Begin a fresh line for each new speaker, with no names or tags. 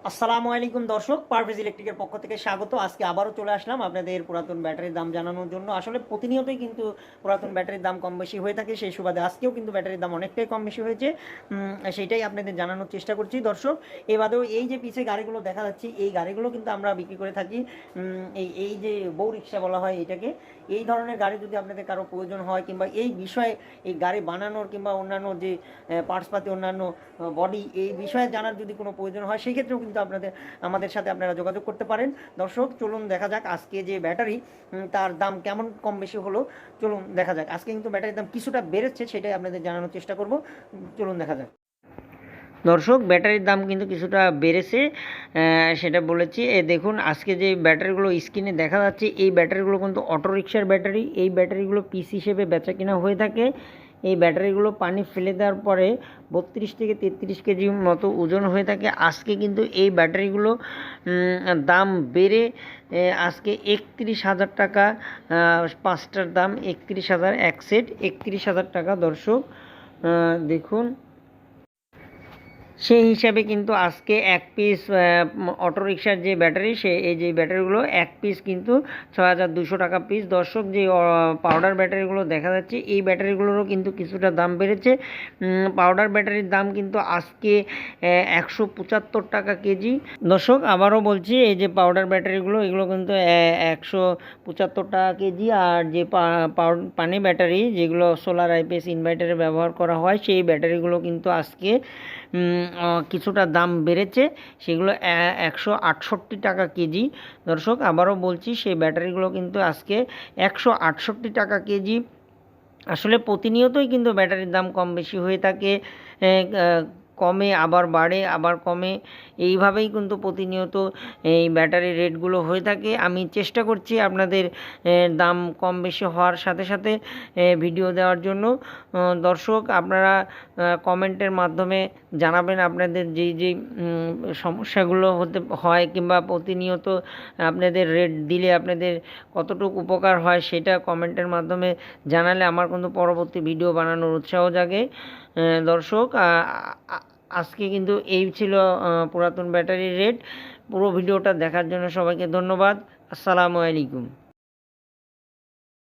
আসসালামু আলাইকুম দর্শক, পারভেজ ইলেকট্রিকের পক্ষ থেকে স্বাগত। আজকে আবারও চলে আসলাম আপনাদের পুরাতন ব্যাটারির দাম জানানোর জন্য। আসলে প্রতিনিয়তই কিন্তু পুরাতন ব্যাটারির দাম কম বেশি হয়ে থাকে, সেই সুবাদে আজকেও কিন্তু ব্যাটারির দাম অনেকটাই কম বেশি হয়েছে। সেইটাই আপনাদের জানানোর চেষ্টা করছি দর্শক। এ বাদেও এই যে পিছে গাড়িগুলো দেখা যাচ্ছে, এই গাড়িগুলো কিন্তু আমরা বিক্রি করে থাকি। এই যে বউ রিক্সা বলা হয় এটাকে। এই ধরনের গাড়ি যদি আপনাদের কারো প্রয়োজন হয়, কিংবা এই বিষয়ে এই গাড়ি বানানোর কিংবা অন্যান্য যে পার্টসপাতি অন্যান্য বডি এই বিষয়ে জানার যদি কোনো প্রয়োজন হয়, সেক্ষেত্রেও কিন্তু আমাদের সাথে আপনারা যোগাযোগ করতে পারেন। দর্শক চলুন দেখা যাক আজকে যে ব্যাটারি তার দাম কেমন কম বেশি হলো। চলুন দেখা যাক। আজকে কিন্তু ব্যাটারির দাম কিছুটা বেড়েছে, সেটাই আপনাদের জানানোর চেষ্টা করব। চলুন দেখা যাক। দর্শক ব্যাটারির দাম কিন্তু কিছুটা বেড়েছে, সেটা বলেছি। দেখুন আজকে যে ব্যাটারিগুলো স্ক্রিনে দেখা যাচ্ছে, এই ব্যাটারিগুলো কিন্তু অটোরিকশার ব্যাটারি। এই ব্যাটারিগুলো পিস হিসেবে বেচা কিনা হয়ে থাকে। এই ব্যাটারিগুলো পানি ফেলে দেওয়ার পরে 32 থেকে 33 কেজি মতো ওজন হয়ে থাকে। আজকে কিন্তু এই ব্যাটারিগুলো দাম বেড়ে আজকে 31,000 টাকা। পাঁচটার দাম 31,000, এক সেট 31,000 টাকা। দর্শক দেখুন সেই হিসাবে কিন্তু আজকে এক পিস অটোরিকশার যে ব্যাটারি, এই যে ব্যাটারিগুলো এক পিস কিন্তু 6,200 টাকা পিস। দর্শক যে পাউডার ব্যাটারিগুলো দেখা যাচ্ছে, এই ব্যাটারিগুলোরও কিন্তু কিছুটা দাম বেড়েছে। পাউডার ব্যাটারির দাম কিন্তু আজকে 175 টাকা কেজি। দর্শক আবারও বলছি, এই যে পাউডার ব্যাটারিগুলো এগুলো কিন্তু 175 টাকা কেজি। আর যে পানি ব্যাটারি যেগুলো সোলার আইপিএস ইনভার্টারে ব্যবহার করা হয়, সেই ব্যাটারিগুলো কিন্তু আজকে কিছুটা দাম বেড়েছে, সেগুলো 168 টাকা কেজি। দর্শক আবারও বলছি, সেই ব্যাটারিগুলো কিন্তু আজকে 168 টাকা কেজি। আসলে প্রতিনিয়তই কিন্তু ব্যাটারির দাম কম বেশি হয়ে থাকে, কমে আবার বাড়ে আবার কমে, এইভাবেই কিন্তু প্রতিনিয়ত এই ব্যাটারির রেটগুলো হয়ে থাকে। আমি চেষ্টা করছি আপনাদের দাম কম বেশি হওয়ার সাথে সাথে ভিডিও দেওয়ার জন্য। দর্শক আপনারা কমেন্টের মাধ্যমে জানাবেন আপনাদের যেই সমস্যাগুলো হতে হয়, কিংবা প্রতিনিয়ত আপনাদের রেট দিলে আপনাদের কতটুকু উপকার হয়, সেটা কমেন্টের মাধ্যমে জানালে আমার কিন্তু পরবর্তী ভিডিও বানানোর উৎসাহ জাগে। দর্শক আজকে কিন্তু এই ছিল পুরাতন ব্যাটারির রেট। পুরো ভিডিওটা দেখার জন্য সবাইকে ধন্যবাদ। আসসালামু আলাইকুম।